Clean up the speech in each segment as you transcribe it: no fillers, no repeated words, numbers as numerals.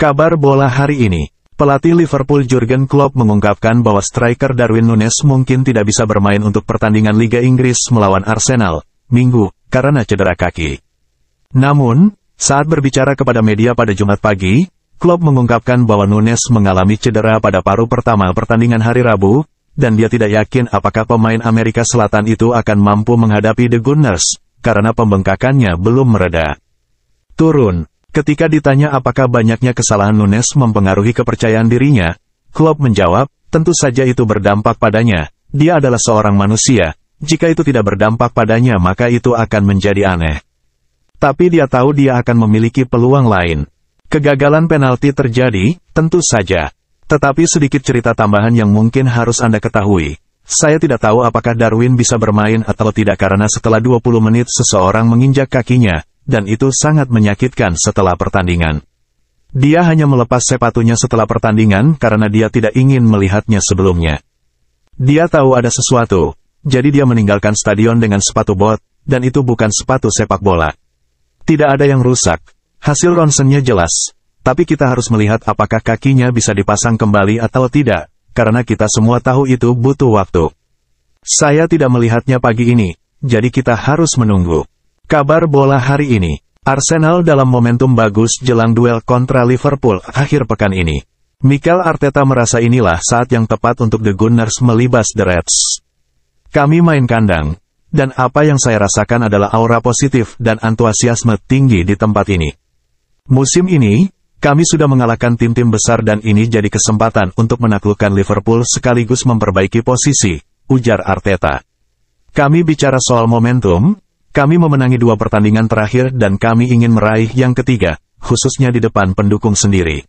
Kabar bola hari ini. Pelatih Liverpool Jurgen Klopp mengungkapkan bahwa striker Darwin Núñez mungkin tidak bisa bermain untuk pertandingan Liga Inggris melawan Arsenal, Minggu, karena cedera kaki. Namun, saat berbicara kepada media pada Jumat pagi, Klopp mengungkapkan bahwa Núñez mengalami cedera pada paruh pertama pertandingan hari Rabu, dan dia tidak yakin apakah pemain Amerika Selatan itu akan mampu menghadapi The Gunners, karena pembengkakannya belum mereda. Turun. Ketika ditanya apakah banyaknya kesalahan Núñez mempengaruhi kepercayaan dirinya, Klopp menjawab, tentu saja itu berdampak padanya. Dia adalah seorang manusia. Jika itu tidak berdampak padanya maka itu akan menjadi aneh. Tapi dia tahu dia akan memiliki peluang lain. Kegagalan penalti terjadi, tentu saja. Tetapi sedikit cerita tambahan yang mungkin harus Anda ketahui. Saya tidak tahu apakah Darwin bisa bermain atau tidak karena setelah 20 menit seseorang menginjak kakinya, dan itu sangat menyakitkan setelah pertandingan. Dia hanya melepas sepatunya setelah pertandingan karena dia tidak ingin melihatnya sebelumnya. Dia tahu ada sesuatu, jadi dia meninggalkan stadion dengan sepatu bot, dan itu bukan sepatu sepak bola. Tidak ada yang rusak. Hasil ronsennya jelas. Tapi kita harus melihat apakah kakinya bisa dipasang kembali atau tidak, karena kita semua tahu itu butuh waktu. Saya tidak melihatnya pagi ini, jadi kita harus menunggu. Kabar bola hari ini. Arsenal dalam momentum bagus jelang duel kontra Liverpool akhir pekan ini. Mikel Arteta merasa inilah saat yang tepat untuk The Gunners melibas The Reds. Kami main kandang, dan apa yang saya rasakan adalah aura positif dan antusiasme tinggi di tempat ini. Musim ini, kami sudah mengalahkan tim-tim besar dan ini jadi kesempatan untuk menaklukkan Liverpool sekaligus memperbaiki posisi, ujar Arteta. Kami bicara soal momentum. Kami memenangi 2 pertandingan terakhir dan kami ingin meraih yang ketiga, khususnya di depan pendukung sendiri.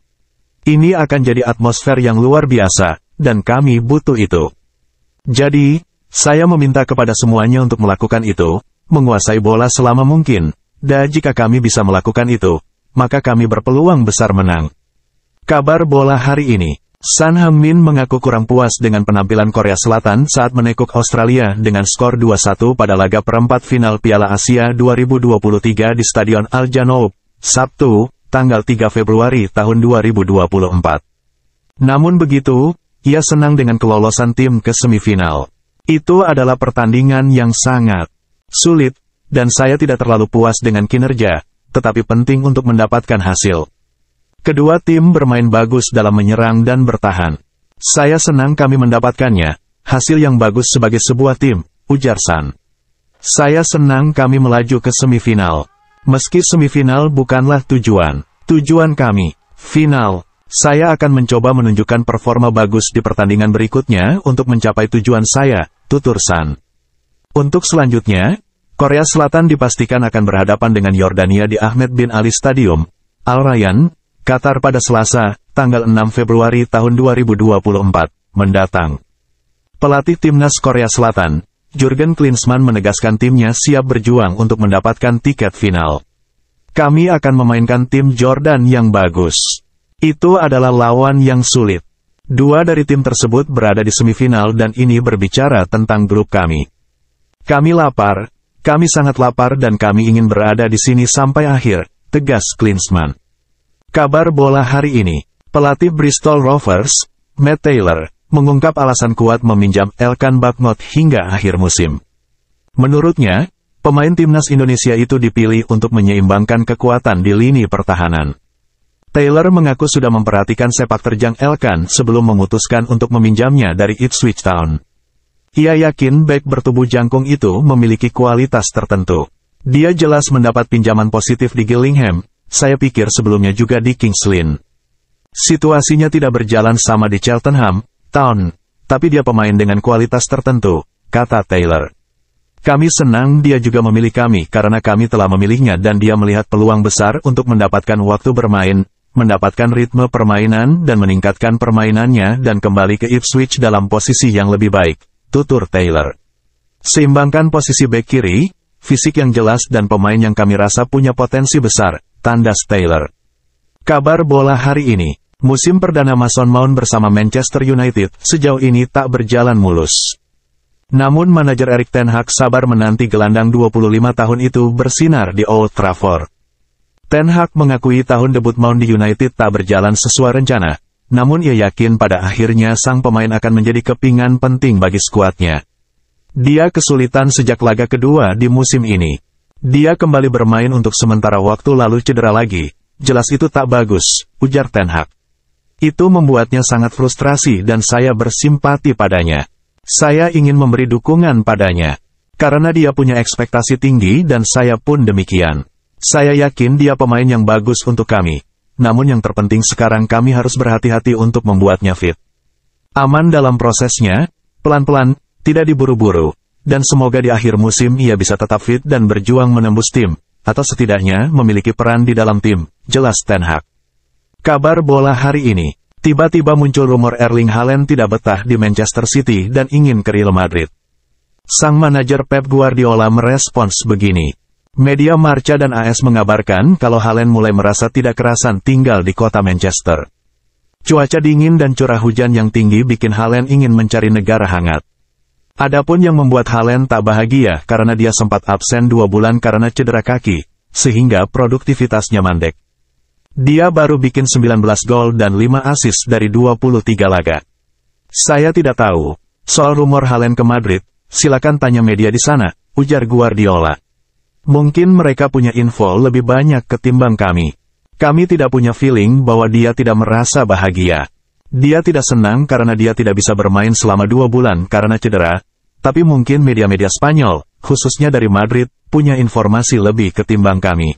Ini akan jadi atmosfer yang luar biasa, dan kami butuh itu. Jadi, saya meminta kepada semuanya untuk melakukan itu, menguasai bola selama mungkin, dan jika kami bisa melakukan itu, maka kami berpeluang besar menang. Kabar bola hari ini. Son Heung-min mengaku kurang puas dengan penampilan Korea Selatan saat menekuk Australia dengan skor 2-1 pada laga perempat final Piala Asia 2023 di Stadion Al Janoub, Sabtu, tanggal 3 Februari tahun 2024. Namun begitu, ia senang dengan kelolosan tim ke semifinal. Itu adalah pertandingan yang sangat sulit, dan saya tidak terlalu puas dengan kinerja, tetapi penting untuk mendapatkan hasil. Kedua tim bermain bagus dalam menyerang dan bertahan. Saya senang kami mendapatkannya, hasil yang bagus sebagai sebuah tim, ujar Son. Saya senang kami melaju ke semifinal. Meski semifinal bukanlah tujuan. Tujuan kami, final. Saya akan mencoba menunjukkan performa bagus di pertandingan berikutnya untuk mencapai tujuan saya, tutur Son. Untuk selanjutnya, Korea Selatan dipastikan akan berhadapan dengan Yordania di Ahmed bin Ali Stadium, Al Rayyan, Qatar pada Selasa, tanggal 6 Februari tahun 2024, mendatang. Pelatih timnas Korea Selatan, Jurgen Klinsmann menegaskan timnya siap berjuang untuk mendapatkan tiket final. Kami akan memainkan tim Jordan yang bagus. Itu adalah lawan yang sulit. 2 dari tim tersebut berada di semifinal dan ini berbicara tentang grup kami. Kami lapar, kami sangat lapar dan kami ingin berada di sini sampai akhir, tegas Klinsmann. Kabar bola hari ini. Pelatih Bristol Rovers, Matt Taylor, mengungkap alasan kuat meminjam Elkan Bagnot hingga akhir musim. Menurutnya, pemain timnas Indonesia itu dipilih untuk menyeimbangkan kekuatan di lini pertahanan. Taylor mengaku sudah memperhatikan sepak terjang Elkan sebelum memutuskan untuk meminjamnya dari Ipswich Town. Ia yakin bek bertubuh jangkung itu memiliki kualitas tertentu. Dia jelas mendapat pinjaman positif di Gillingham. Saya pikir sebelumnya juga di Kings Lynn. Situasinya tidak berjalan sama di Cheltenham Town, tapi dia pemain dengan kualitas tertentu, kata Taylor. Kami senang dia juga memilih kami karena kami telah memilihnya dan dia melihat peluang besar untuk mendapatkan waktu bermain, mendapatkan ritme permainan dan meningkatkan permainannya dan kembali ke Ipswich dalam posisi yang lebih baik, tutur Taylor. Seimbangkan posisi bek kiri, fisik yang jelas dan pemain yang kami rasa punya potensi besar, tandas Taylor. Kabar bola hari ini. Musim perdana Mason Mount bersama Manchester United sejauh ini tak berjalan mulus. Namun manajer Erik ten Hag sabar menanti gelandang 25 tahun itu bersinar di Old Trafford. Ten Hag mengakui tahun debut Mount di United tak berjalan sesuai rencana, namun ia yakin pada akhirnya sang pemain akan menjadi kepingan penting bagi skuadnya. Dia kesulitan sejak laga kedua di musim ini. Dia kembali bermain untuk sementara waktu lalu cedera lagi. Jelas itu tak bagus, ujar Ten Hag. Itu membuatnya sangat frustrasi dan saya bersimpati padanya. Saya ingin memberi dukungan padanya. Karena dia punya ekspektasi tinggi dan saya pun demikian. Saya yakin dia pemain yang bagus untuk kami. Namun yang terpenting sekarang kami harus berhati-hati untuk membuatnya fit. Aman dalam prosesnya, pelan-pelan, tidak diburu-buru, dan semoga di akhir musim ia bisa tetap fit dan berjuang menembus tim, atau setidaknya memiliki peran di dalam tim, jelas Ten Hag. Kabar bola hari ini, tiba-tiba muncul rumor Erling Haaland tidak betah di Manchester City dan ingin ke Real Madrid. Sang manajer Pep Guardiola merespons begini. Media Marca dan AS mengabarkan kalau Haaland mulai merasa tidak kerasan tinggal di kota Manchester. Cuaca dingin dan curah hujan yang tinggi bikin Haaland ingin mencari negara hangat. Adapun yang membuat Haaland tak bahagia karena dia sempat absen 2 bulan karena cedera kaki, sehingga produktivitasnya mandek. Dia baru bikin 19 gol dan 5 assist dari 23 laga. Saya tidak tahu, soal rumor Haaland ke Madrid, silakan tanya media di sana, ujar Guardiola. Mungkin mereka punya info lebih banyak ketimbang kami. Kami tidak punya feeling bahwa dia tidak merasa bahagia. Dia tidak senang karena dia tidak bisa bermain selama 2 bulan karena cedera, tapi mungkin media-media Spanyol, khususnya dari Madrid, punya informasi lebih ketimbang kami.